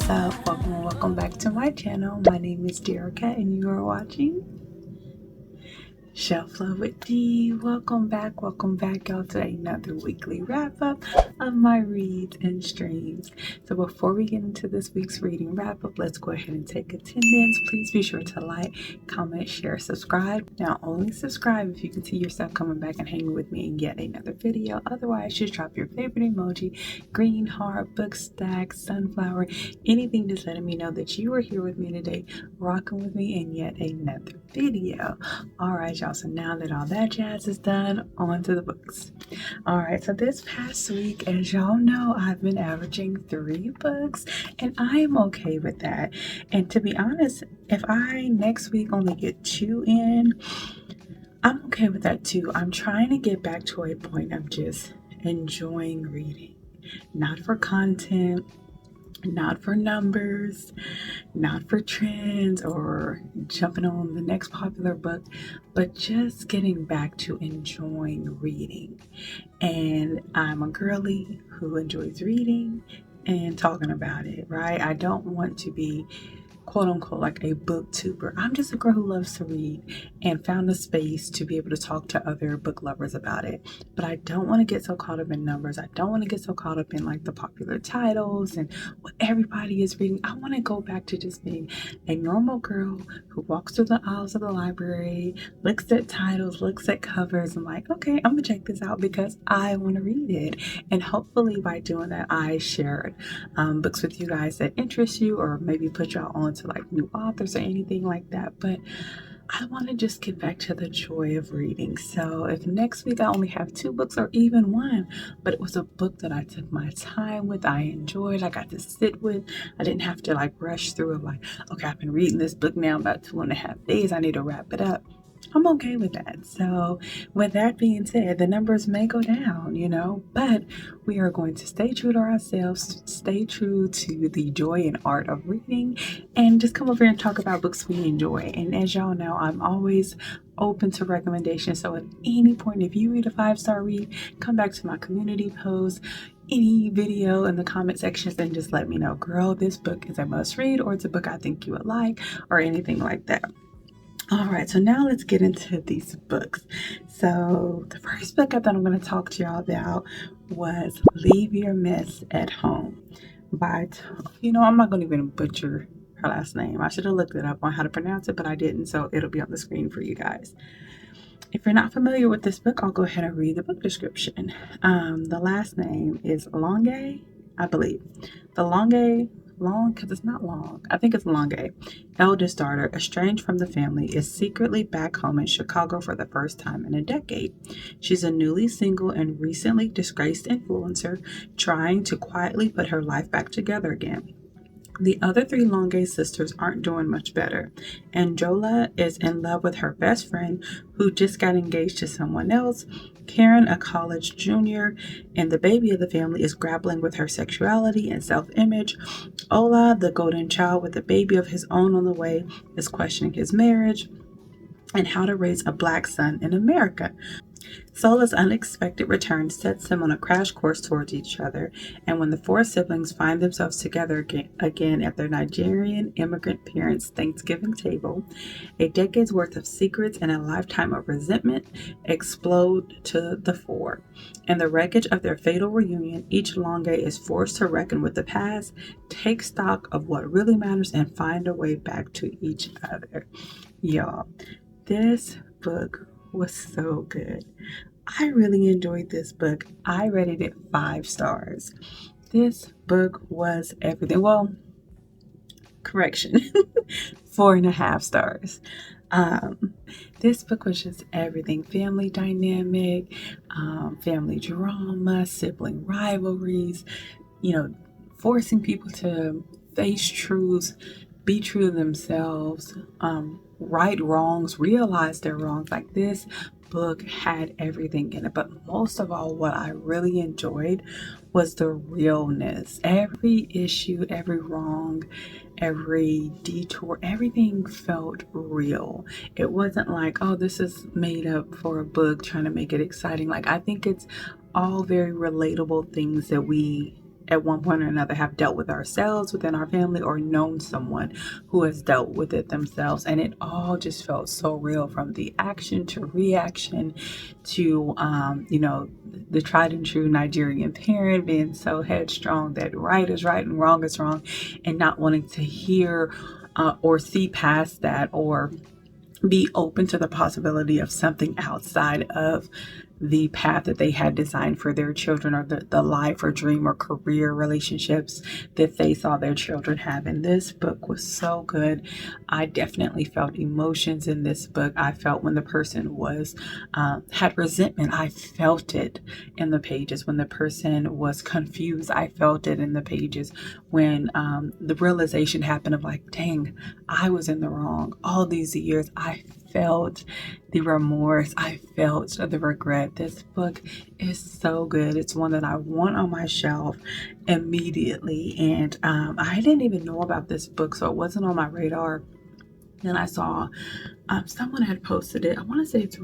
What's up? Welcome back to my channel. My name is Derica and you are watching Shelf Love with D. Welcome back, y'all, to another weekly wrap up of my reads and streams. So before we get into this week's reading wrap up, let's go ahead and take attendance. Please be sure to like, comment, share, subscribe. Now only subscribe if you can see yourself coming back and hanging with me in yet another video. Otherwise, just drop your favorite emoji, green heart, book stack, sunflower, anything just letting me know that you are here with me today, rocking with me in yet another video. Alright, y'all, so now that all that jazz is done, on to the books. Alright, so this past week, as y'all know, I've been averaging 3 books, and I'm okay with that. And to be honest, if I next week only get 2 in, I'm okay with that too. I'm trying to get back to a point of just enjoying reading, not for content, not for numbers, not for trends or jumping on the next popular book, but just getting back to enjoying reading. And I'm a girly who enjoys reading and talking about it, right? I don't want to be quote unquote like a booktuber. I'm just a girl who loves to read and found a space to be able to talk to other book lovers about it. But I don't want to get so caught up in numbers. I don't want to get so caught up in like the popular titles and what everybody is reading. I want to go back to just being a normal girl who walks through the aisles of the library, looks at titles, looks at covers, and like, okay, I'm gonna check this out because I want to read it. And hopefully by doing that, I shared books with you guys that interest you, or maybe put y'all on to like new authors or anything like that. But I want to just get back to the joy of reading. So if next week I only have 2 books or even 1, but it was a book that I took my time with, I enjoyed, I got to sit with, I didn't have to like rush through it like, okay, I've been reading this book now about 2.5 days, I need to wrap it up. I'm okay with that. So with that being said, the numbers may go down, but we are going to stay true to ourselves, stay true to the joy and art of reading, and just come over and talk about books we enjoy. And as y'all know, I'm always open to recommendations. So at any point, if you read a 5-star read, come back to my community post, any video in the comment sections, and just let me know, girl, this book is a must read, or it's a book I think you would like, or anything like that. All right, so now let's get into these books. So the first book I thought I'm going to talk to y'all about was Leave Your Mess at Home by, I'm not going to even butcher her last name. I should have looked it up on how to pronounce it, but I didn't, so it'll be on the screen for you guys. If you're not familiar with this book, I'll go ahead and read the book description. The last name is Longue, I believe. Because it's not long. I think it's Longue. Eldest daughter, estranged from the family, is secretly back home in Chicago for the first time in a decade. She's a newly single and recently disgraced influencer trying to quietly put her life back together again. The other 3 Longue sisters aren't doing much better. Angela is in love with her best friend who just got engaged to someone else. Karen, a college junior, and the baby of the family, is grappling with her sexuality and self-image. Ola, the golden child with a baby of his own on the way, is questioning his marriage and how to raise a black son in America. Sola's unexpected return sets them on a crash course towards each other, and when the 4 siblings find themselves together again at their Nigerian immigrant parents' Thanksgiving table, a decade's worth of secrets and a lifetime of resentment explode to the fore. In the wreckage of their fatal reunion, each Longue is forced to reckon with the past, take stock of what really matters, and find a way back to each other. Y'all, this book was so good. I really enjoyed this book. I rated it 5 stars. This book was everything. Well, correction, 4.5 stars. This book was just everything. Family dynamic, family drama, sibling rivalries, forcing people to face truths, be true to themselves, right wrongs, realize their wrongs. Like, this book had everything in it, but most of all, what I really enjoyed was the realness. Every issue, every wrong, every detour, everything felt real. It wasn't like, oh, this is made up for a book trying to make it exciting. Like, I think it's all very relatable things that we at one point or another have dealt with ourselves within our family or known someone who has dealt with it themselves. And it all just felt so real, from the action to reaction to, the tried and true Nigerian parent being so headstrong that right is right and wrong is wrong, and not wanting to hear or see past that, or be open to the possibility of something outside of the path that they had designed for their children, or the life or dream or career relationships that they saw their children have. And this book was so good. I definitely felt emotions in this book. I felt when the person was had resentment, I felt it in the pages. When the person was confused, I felt it in the pages. When the realization happened of like, dang, I was in the wrong all these years, I felt the remorse, I felt the regret. This book is so good. It's one that I want on my shelf immediately. And I didn't even know about this book, so it wasn't on my radar. Then I saw someone had posted it. I want to say it's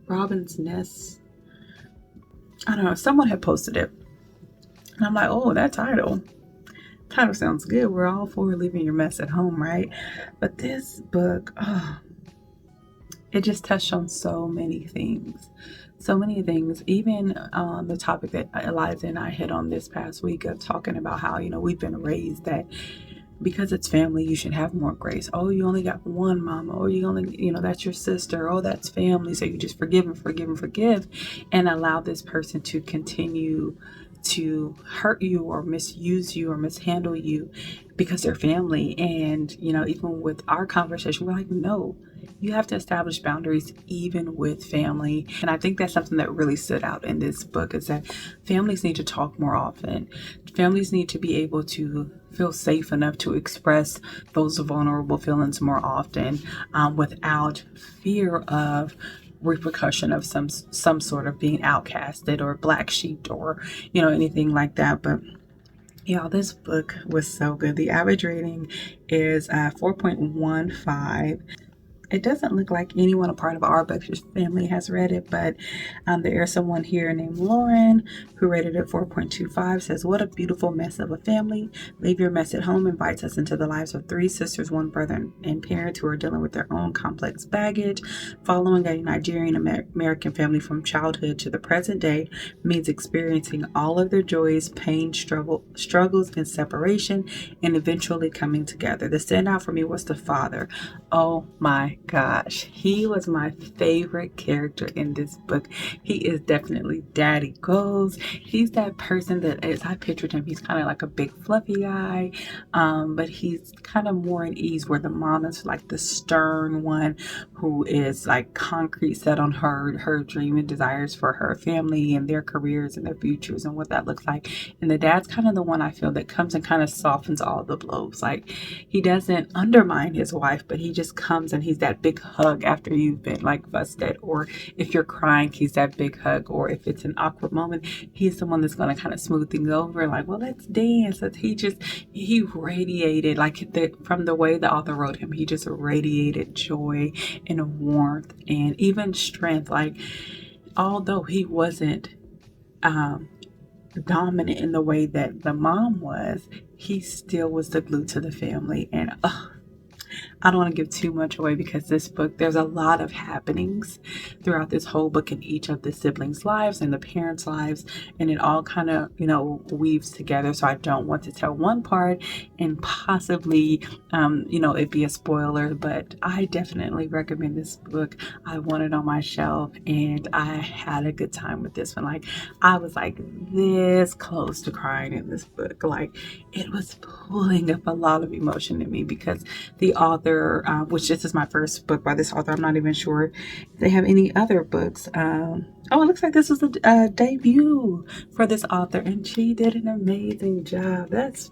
Robin's Nest. I don't know. Someone had posted it. And I'm like, oh, that title sounds good. We're all for leaving your mess at home, right? But this book, it just touched on so many things. So many things, even the topic that Eliza and I hit on this past week of talking about how, we've been raised that because it's family, you should have more grace. Oh, you only got one mama, or you only, that's your sister. Oh, that's family. So you just forgive and forgive and forgive, and allow this person to continue to hurt you or misuse you or mishandle you because they're family. And, even with our conversation, we're like, no, you have to establish boundaries even with family. And I think that's something that really stood out in this book, is that families need to talk more often. Families need to be able to feel safe enough to express those vulnerable feelings more often, without fear of repercussion of some sort of being outcasted or black sheep or anything like that. But yeah, this book was so good. The average rating is 4.15. It doesn't look like anyone a part of our Bookish family has read it, but there is someone here named Lauren who rated it 4.25, says, what a beautiful mess of a family. Leave Your Mess at Home invites us into the lives of three sisters, one brother, and parents who are dealing with their own complex baggage. Following a Nigerian American family from childhood to the present day means experiencing all of their joys, pain, struggles, and separation, and eventually coming together. The standout for me was the father. Oh my gosh, he was my favorite character in this book. He is definitely Daddy Goals. He's that person that, as I pictured him, he's kind of like a big fluffy guy, but he's kind of more at ease, where the mom is like the stern one who is like concrete, set on her dream and desires for her family and their careers and their futures and what that looks like. And the dad's kind of the one, I feel, that comes and kind of softens all the blows. Like, he doesn't undermine his wife, but he just comes and he's that big hug after you've been like fussed at, or if you're crying, he's that big hug, or if it's an awkward moment, he's the one that's going to kind of smooth things over, like, well, let's dance. He radiated, like, from the way the author wrote him, he just radiated joy and warmth and even strength. Like, although he wasn't dominant in the way that the mom was, he still was the glue to the family. And I don't want to give too much away, because this book, there's a lot of happenings throughout this whole book in each of the siblings' lives and the parents' lives, and it all kind of, weaves together. So I don't want to tell one part and possibly, it be a spoiler, but I definitely recommend this book. I want it on my shelf, and I had a good time with this one. Like, I was like this close to crying in this book. Like, it was pulling up a lot of emotion in me, because the author, which this is my first book by this author, I'm not even sure if they have any other books. It looks like this was a debut for this author, and she did an amazing job. That's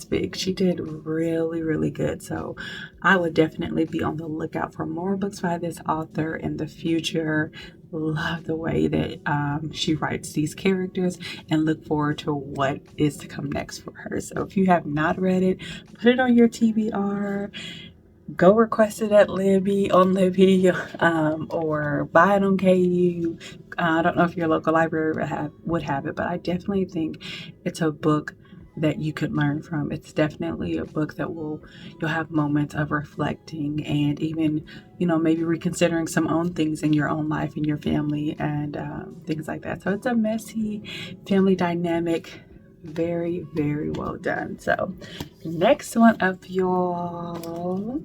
big. She did really, really good. So I would definitely be on the lookout for more books by this author in the future. Love the way that she writes these characters, and look forward to what is to come next for her. So if you have not read it, put it on your TBR. Go request it at Libby, or buy it on KU. I don't know if your local library would have it, but I definitely think it's a book that you could learn from. It's definitely a book that you'll have moments of reflecting and even, maybe reconsidering some own things in your own life and your family and things like that. So it's a messy family dynamic. Very, very well done. So next one up, y'all.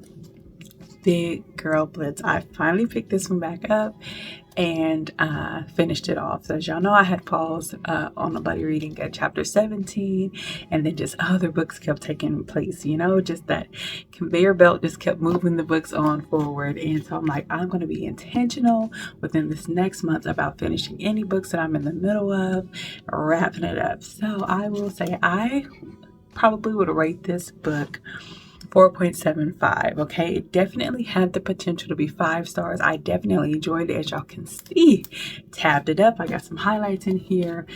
Big Girl Blitz. I finally picked this one back up and finished it off. So as y'all know, I had paused on the buddy reading at chapter 17, and then just other books kept taking place, just that conveyor belt just kept moving the books on forward. And so I'm like, I'm going to be intentional within this next month about finishing any books that I'm in the middle of, wrapping it up. So I will say I probably would rate this book 4.75. Okay, it definitely had the potential to be 5 stars. I definitely enjoyed it, as y'all can see. Tabbed it up. I got some highlights in here.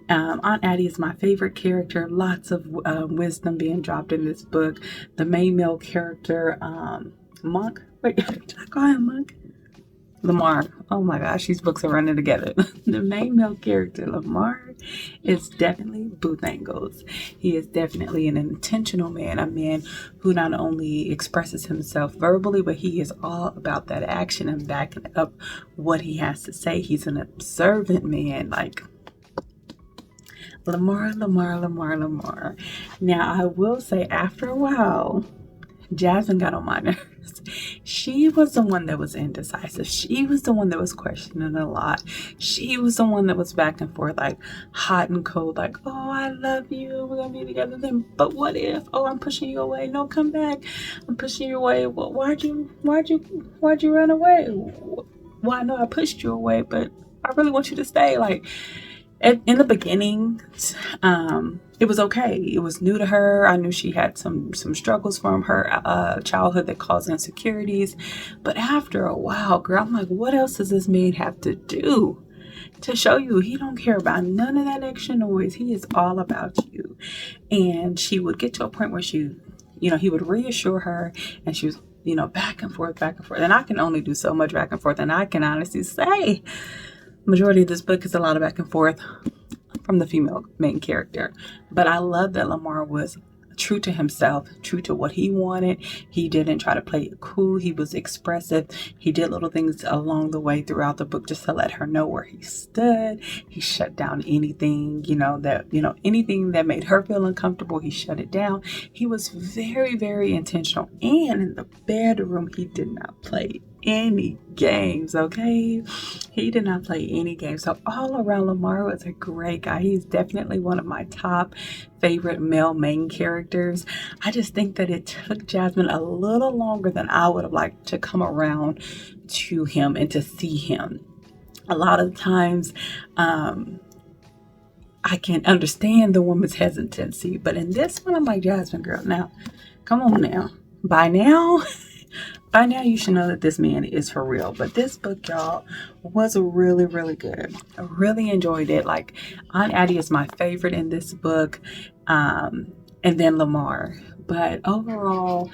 Aunt Addie is my favorite character. Lots of wisdom being dropped in this book. The main male character, Monk. Wait, did I call him Monk? Lamar. Oh my gosh, these books are running together. The main male character, Lamar, is definitely Booth Angles. He is definitely an intentional man, a man who not only expresses himself verbally, but he is all about that action and backing up what he has to say. He's an observant man, like Lamar. Now, I will say, after a while, Jasmine got on my nerves. She was the one that was indecisive. She was the one that was questioning a lot. She was the one that was back and forth, like hot and cold, like, oh, I love you, we're gonna be together then, but what if? Oh, I'm pushing you away. No, come back. I'm pushing you away. Well, why'd you run away? Well, I know I pushed you away, but I really want you to stay. Like, in the beginning, it was okay. It was new to her. I knew she had some struggles from her childhood that caused insecurities. But after a while, girl, I'm like, what else does this man have to do to show you he don't care about none of that extra noise? He is all about you. And she would get to a point where he would reassure her, and she was, back and forth. And I can only do so much back and forth. And I can honestly say, majority of this book is a lot of back and forth from the female main character. But I love that Lamar was true to himself, true to what he wanted. He didn't try to play it cool. He was expressive. He did little things along the way throughout the book just to let her know where he stood. He shut down anything, anything that made her feel uncomfortable. He shut it down. He was very, very intentional. And in the bedroom, he did not play any games. Okay, he did not play any games. So all around, Lamar was a great guy. He's definitely one of my top favorite male main characters. I just think that it took Jasmine a little longer than I would have liked to come around to him and to see him. A lot of times I can understand the woman's hesitancy, but in this one, I'm like, Jasmine, girl, now come on now. By now you should know that this man is for real. But this book, y'all, was really, really good. I really enjoyed it. Like, Aunt Addie is my favorite in this book, and then Lamar. But overall,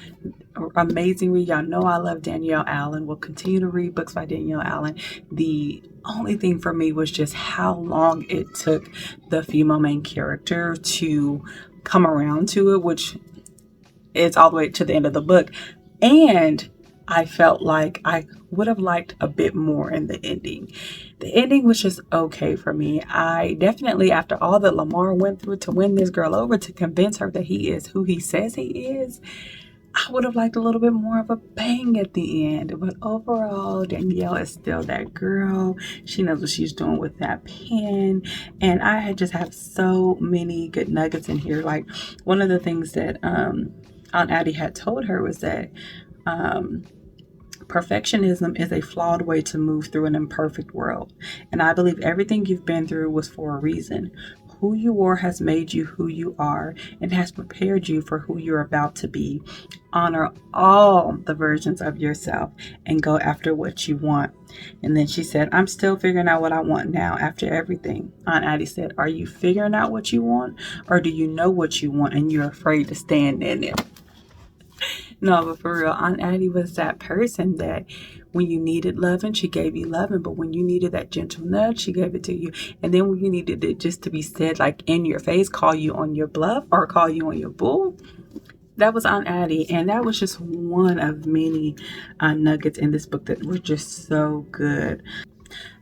amazing read. Y'all know I love Danielle Allen. We'll continue to read books by Danielle Allen. The only thing for me was just how long it took the female main character to come around to it, which is all the way to the end of the book. And I felt like I would have liked a bit more in the ending. The ending was just okay for me. I definitely, after all that Lamar went through to win this girl over, to convince her that he is who he says he is, I would have liked a little bit more of a bang at the end. But overall, Danielle is still that girl. She knows what she's doing with that pen. And I just have so many good nuggets in here. Like, one of the things that Aunt Addie had told her was that perfectionism is a flawed way to move through an imperfect world. And I believe everything you've been through was for a reason. Who you are has made you who you are and has prepared you for who you're about to be. Honor all the versions of yourself and go after what you want. And then she said, I'm still figuring out what I want now after everything. Aunt Addie said, are you figuring out what you want, or do you know what you want and you're afraid to stand in it? No, but for real, Aunt Addie was that person that when you needed loving, she gave you loving. But when you needed that gentle nudge, she gave it to you. And then when you needed it just to be said, like in your face, call you on your bluff or call you on your bull, that was Aunt Addie. And that was just one of many nuggets in this book that were just so good.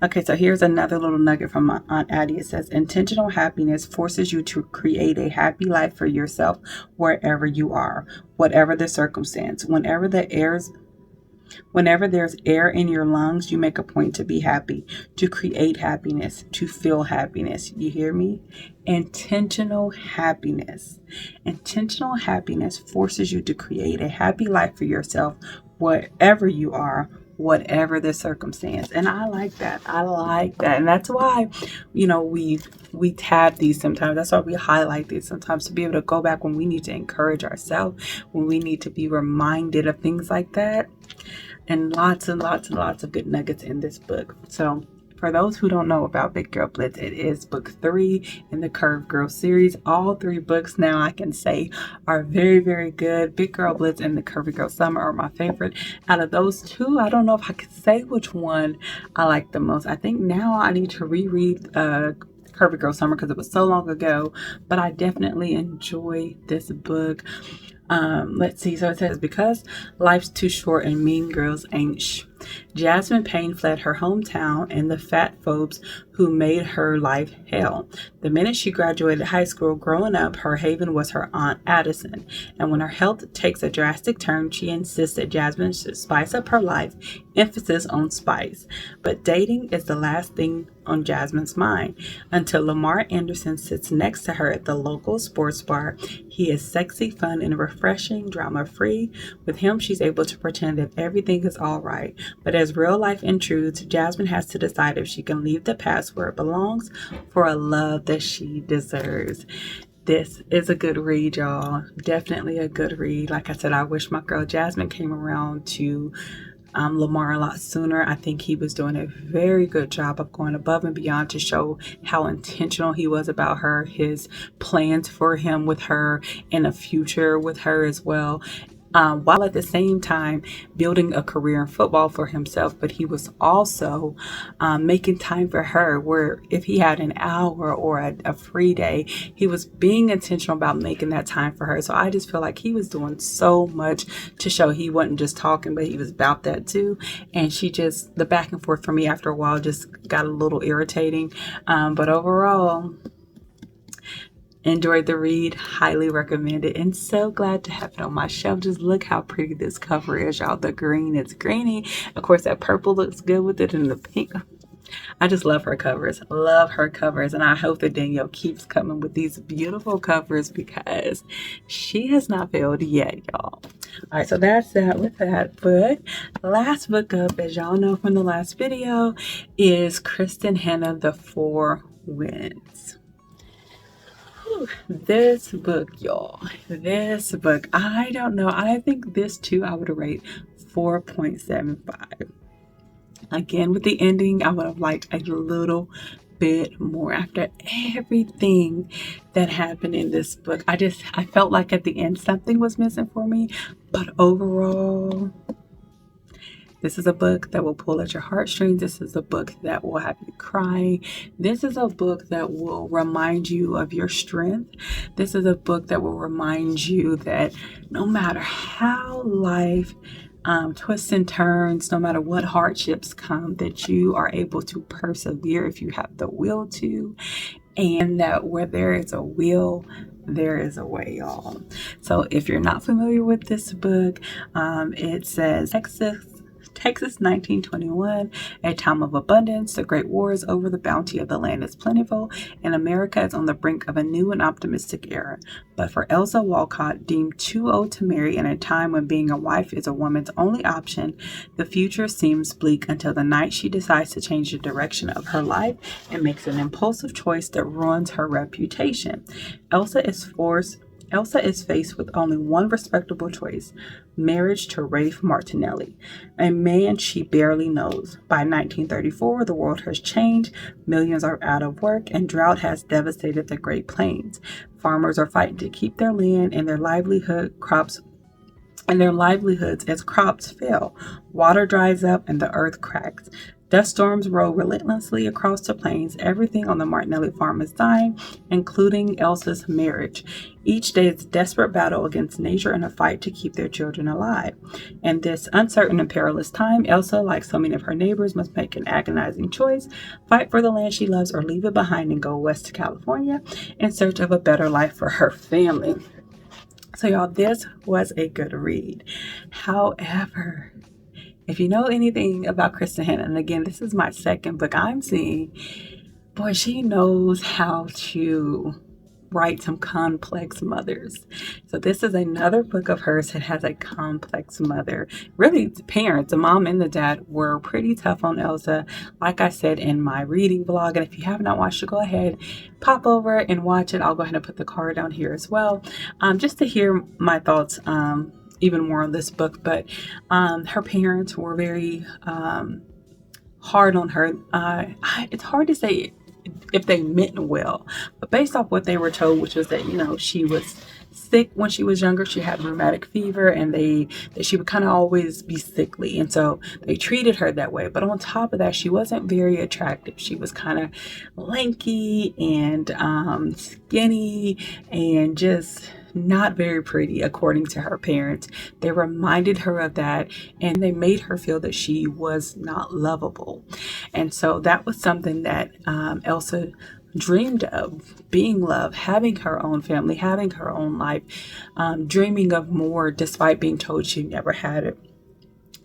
Okay, so here's another little nugget from Aunt Addie. It says, intentional happiness forces you to create a happy life for yourself wherever you are, whatever the circumstance. Whenever there's air in your lungs, you make a point to be happy, to create happiness, to feel happiness. You hear me? Intentional happiness. Intentional happiness forces you to create a happy life for yourself wherever you are, whatever the circumstance. And I like that. I like that. And that's why, we tab these sometimes. That's why we highlight these sometimes, to be able to go back when we need to encourage ourselves, when we need to be reminded of things like that. And lots and lots of good nuggets in this book. So for those who don't know about Big Girl Blitz, it is book 3 in the Curve Girl series. All 3 books now I can say are very, very good. Big Girl Blitz and the Curvy Girl Summer are my favorite. Out of those 2, I don't know if I could say which one I like the most. I think now I need to reread Curvy Girl Summer because it was so long ago, but I definitely enjoy this book. Let's see. So it says, because life's too short and mean girls ain't Jasmine Payne fled her hometown and the fat phobes who made her life hell. The minute she graduated high school, growing up, her haven was her Aunt Addison. And when her health takes a drastic turn, she insists that Jasmine should spice up her life, emphasis on spice. But dating is the last thing on Jasmine's mind until Lamar Anderson sits next to her at the local sports bar. He is sexy, fun, and refreshing, drama-free. With him, she's able to pretend that everything is all right. But as real life intrudes, Jasmine has to decide if she can leave the past where it belongs for a love that she deserves. This is a good read, y'all. Definitely a good read. Like I said, I wish my girl Jasmine came around to Lamar a lot sooner. I think he was doing a very good job of going above and beyond to show how intentional he was about her, his plans for him with her, and a future with her as well. While at the same time building a career in football for himself, but he was also making time for her, where if he had an hour or a free day, he was being intentional about making that time for her. So I just feel like he was doing so much to show he wasn't just talking, but he was about that too. And the back and forth for me after a while just got a little irritating. But overall, enjoyed the read, highly recommend it, and so glad to have it on my shelf. Just look how pretty this cover is, y'all. The green, it's greeny. Of course, that purple looks good with it, and the pink. I just love her covers. Love her covers, and I hope that Danielle keeps coming with these beautiful covers because she has not failed yet, y'all. All right, so that's that with that book. Last book up, as y'all know from the last video, is Kristen Hanna, The Four Winds. This book, y'all, I don't know. I think this too, I would rate 4.75. Again, with the ending, I would have liked a little bit more after everything that happened in this book. I felt like at the end something was missing for me, but overall, this is a book that will pull at your heartstrings. This is a book that will have you crying. This is a book that will remind you of your strength. This is a book that will remind you that no matter how life twists and turns, no matter what hardships come, that you are able to persevere if you have the will to, and that where there is a will, there is a way, y'all. So if you're not familiar with this book, it says Texas 1921, a time of abundance. The great war is over, the bounty of the land is plentiful, and America is on the brink of a new and optimistic era. But for Elsa Walcott, deemed too old to marry in a time when being a wife is a woman's only option, the future seems bleak until the night she decides to change the direction of her life and makes an impulsive choice that ruins her reputation. Elsa is faced with only one respectable choice: marriage to Rafe Martinelli, a man she barely knows. By 1934, the world has changed, millions are out of work, and drought has devastated the Great Plains. Farmers are fighting to keep their land and their livelihood. Crops and their livelihoods as crops fail. Water dries up and the earth cracks. Dust storms roll relentlessly across the plains. Everything on the Martinelli farm is dying, including Elsa's marriage. Each day is a desperate battle against nature and a fight to keep their children alive. In this uncertain and perilous time, Elsa, like so many of her neighbors, must make an agonizing choice: fight for the land she loves or leave it behind and go west to California in search of a better life for her family. So y'all, this was a good read. However, if you know anything about Kristen Hanna, and again, this is my second book I'm seeing, boy, she knows how to write some complex mothers. So this is another book of hers that has a complex mother. Really, the parents, the mom and the dad, were pretty tough on Elsa, like I said in my reading vlog. And if you have not watched it, go ahead, pop over and watch it. I'll go ahead and put the card down here as well, just to hear my thoughts even more on this book. But her parents were very hard on her. It's hard to say if they meant well, but based off what they were told, which was that, you know, she was sick when she was younger. She had rheumatic fever, and that she would kind of always be sickly, and so they treated her that way. But on top of that, she wasn't very attractive. She was kind of lanky and skinny and just not very pretty, according to her parents. They reminded her of that, and they made her feel that she was not lovable. And so that was something that Elsa dreamed of: being loved, having her own family, having her own life, dreaming of more despite being told she never had it.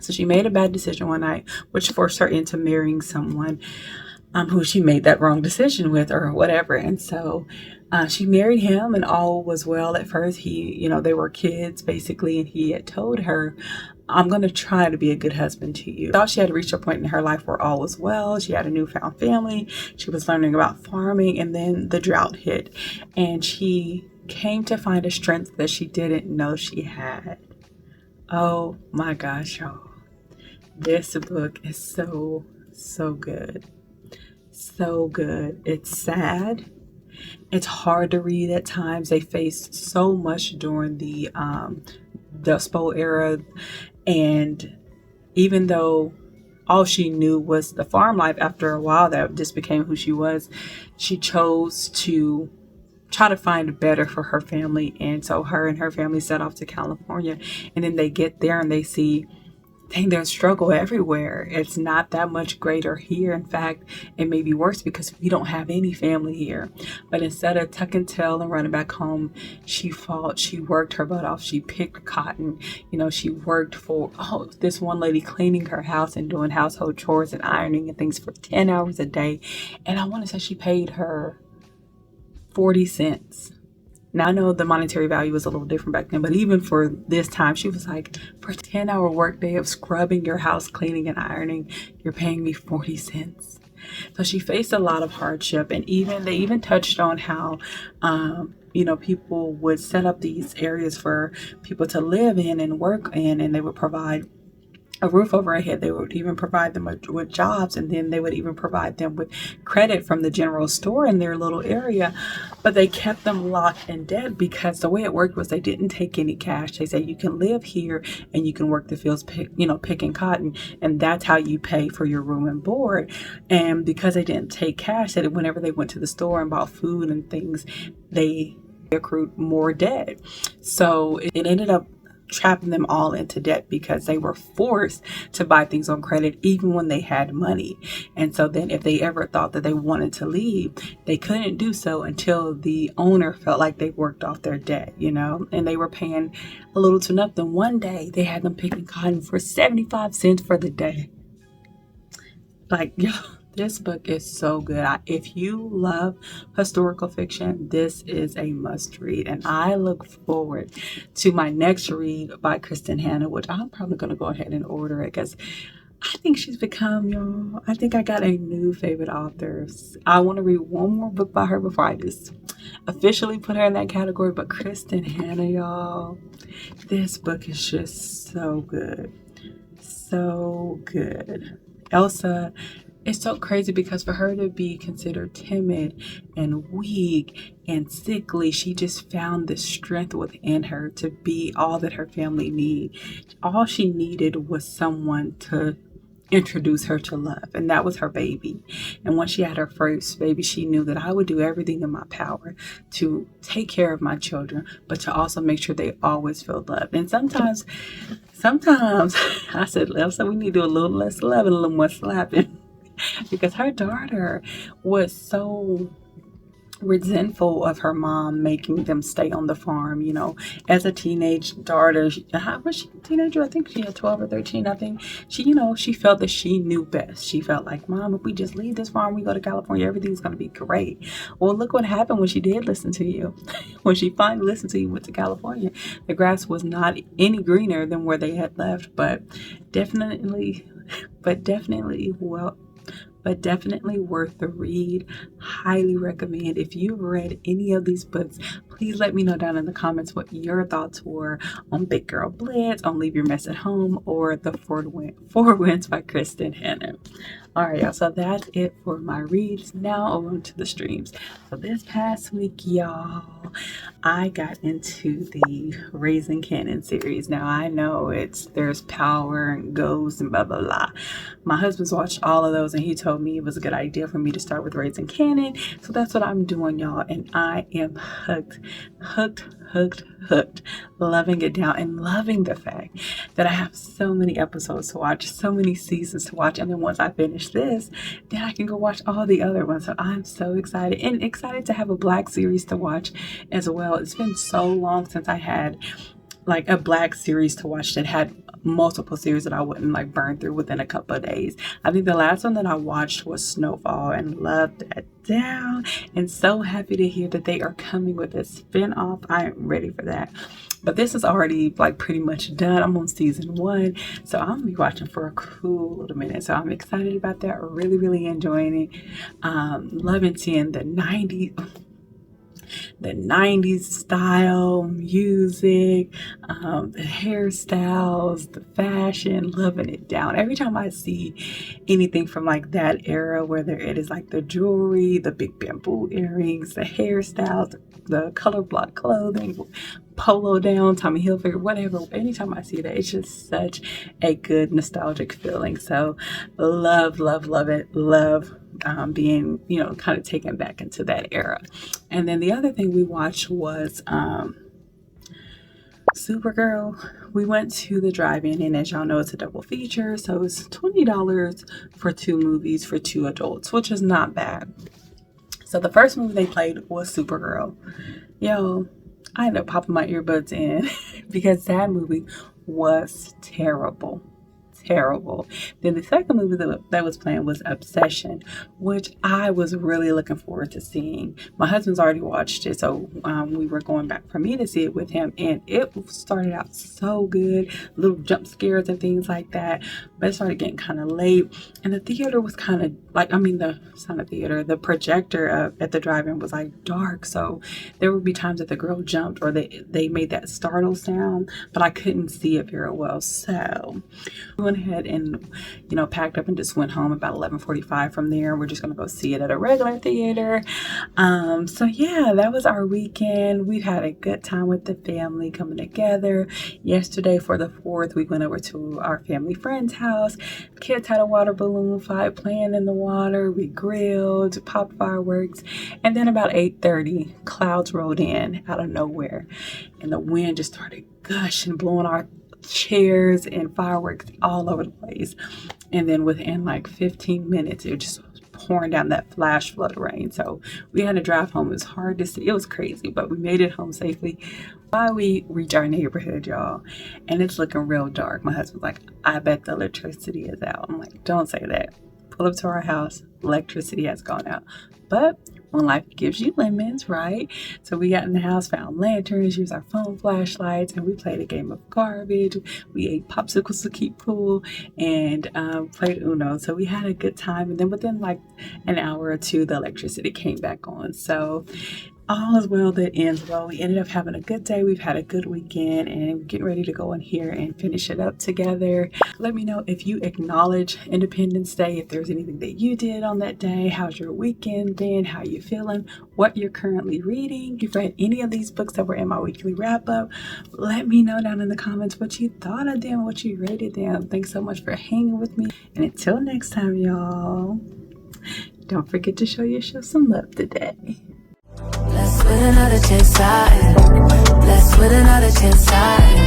So she made a bad decision one night, which forced her into marrying someone who she made that wrong decision with, or whatever. And so she married him, and all was well at first. They were kids basically, and he had told her, "I'm going to try to be a good husband to you." Thought she had reached a point in her life where all was well. She had a newfound family. She was learning about farming, and then the drought hit, and she came to find a strength that she didn't know she had. Oh my gosh, y'all. This book is so, so good. So good. It's sad. It's hard to read at times. They faced so much during the Dust Bowl era, and even though all she knew was the farm life, after a while that just became who she was. She chose to try to find better for her family, and so her and her family set off to California, and then they get there and they see, dang, there's struggle everywhere. It's not that much greater here. In fact, it may be worse because we don't have any family here. But instead of tucking tail and running back home, she fought. She worked her butt off. She picked cotton. She worked for this one lady cleaning her house and doing household chores and ironing and things for 10 hours a day. And I want to say she paid her 40 cents. Now, I know the monetary value was a little different back then, but even for this time, she was like, for a 10-hour workday of scrubbing your house, cleaning and ironing, you're paying me 40 cents. So she faced a lot of hardship, and they even touched on how, people would set up these areas for people to live in and work in, and they would provide a roof over their head. They would even provide them with jobs, and then they would even provide them with credit from the general store in their little area. But they kept them locked in debt because the way it worked was they didn't take any cash. They said, you can live here and you can work the fields, picking cotton, and that's how you pay for your room and board. And because they didn't take cash, that whenever they went to the store and bought food and things, they accrued more debt. So it ended up trapping them all into debt because they were forced to buy things on credit even when they had money. And so then if they ever thought that they wanted to leave, they couldn't do so until the owner felt like they worked off their debt, and they were paying a little to nothing. One day they had them picking cotton for 75 cents for the day. This book is so good. If you love historical fiction, this is a must read. And I look forward to my next read by Kristen Hanna, which I'm probably going to go ahead and order it because I think she's become, y'all, I think I got a new favorite author. I want to read one more book by her before I just officially put her in that category. But Kristen Hanna, y'all, this book is just so good. So good. Elsa it's so crazy because for her to be considered timid and weak and sickly, she just found this strength within her to be all that her family need. All she needed was someone to introduce her to love, and that was her baby. And once she had her first baby, she knew that I would do everything in my power to take care of my children, but to also make sure they always feel loved. And sometimes I said, Elsa, we need to do a little less love and a little more slapping because her daughter was so resentful of her mom making them stay on the farm. As a teenage daughter, how was she a teenager? I think she had 12 or 13. I think she felt that she knew best. She felt like, Mom, if we just leave this farm, we go to California, everything's going to be great. Well, look what happened when she did listen to you. When she finally listened to you, went to California, the grass was not any greener than where they had left, but definitely worth the read. Highly recommend. If you've read any of these books, please let me know down in the comments what your thoughts were on Big Girl Blitz, on Leave Your Mess at Home, or The Four Winds by Kristen Hanna. All right, y'all. So that's it for my reads. Now over to the streams. So this past week, y'all, I got into the Raising Kanan series. Now I know there's power and ghosts and blah blah blah. My husband's watched all of those and he told me it was a good idea for me to start with Raising Kanan. So that's what I'm doing, y'all, and I am hooked, loving it down and loving the fact that I have so many episodes to watch, so many seasons to watch, and then once I finish this, then I can go watch all the other ones. So I'm so excited, and excited to have a Black series to watch as well. It's been so long since I had like a Black series to watch that had multiple series that I wouldn't like burn through within a couple of days. I think the last one that I watched was Snowfall and loved that down, and so happy to hear that they are coming with a spin-off. I am ready for that. But this is already like pretty much done. I'm on season 1, so I'm gonna be watching for a cool little minute. So I'm excited about that. Really enjoying it. Loving seeing the 90s style music, the hairstyles, the fashion, loving it down. Every time I see anything from like that era, whether it is like the jewelry, the big bamboo earrings, the hairstyles, the color block clothing, polo down, Tommy Hilfiger, whatever, anytime I see that, it's just such a good nostalgic feeling. So love it. Love being, kind of taken back into that era. And then the other thing we watched was Supergirl. We went to the drive-in, and as y'all know, it's a double feature, so it's $20 for 2 movies for 2 adults, which is not bad. So the first movie they played was Supergirl. Yo, I ended up popping my earbuds in because that movie was terrible. Then the second movie that was playing was Obsession, which I was really looking forward to seeing. My husband's already watched it, so we were going back for me to see it with him, and it started out so good, little jump scares and things like that, but it started getting kind of late, and the theater was kind of like, the projector at the drive-in was like dark, so there would be times that the girl jumped or they made that startle sound, but I couldn't see it very well. So we went ahead and packed up and just went home about 11:45. From there, we're just gonna go see it at a regular theater. So yeah, that was our weekend. We've had a good time with the family coming together. Yesterday for the 4th, we went over to our family friend's house. Kids had a water balloon fight, playing in the water. We grilled, popped fireworks, and then about 8:30, clouds rolled in out of nowhere, and the wind just started gushing, blowing our chairs and fireworks all over the place. And then within like 15 minutes, it just was pouring down that flash flood of rain. So we had to drive home. It was hard to see. It was crazy, but we made it home safely. While we reach our neighborhood, y'all, and it's looking real dark, my husband's like, I bet the electricity is out. I'm like, don't say that. Pull up to our house, electricity has gone out. But when life gives you lemons, right? So we got in the house, found lanterns, used our phone flashlights, and we played a game of garbage. We ate popsicles to keep cool, and played Uno. So we had a good time. And then within like an hour or two, the electricity came back on. So All is well that ends well. We ended up having a good day. We've had a good weekend and we're getting ready to go in here and finish it up together. Let me know if you acknowledge Independence Day, if there's anything that you did on that day. How's your weekend been? How you feeling? What you're currently reading? If you've read any of these books that were in my weekly wrap up, let me know down in the comments what you thought of them, what you rated them. Thanks so much for hanging with me. And until next time, y'all, don't forget to show yourself some love today. Blessed with another chance, blessed with another chance,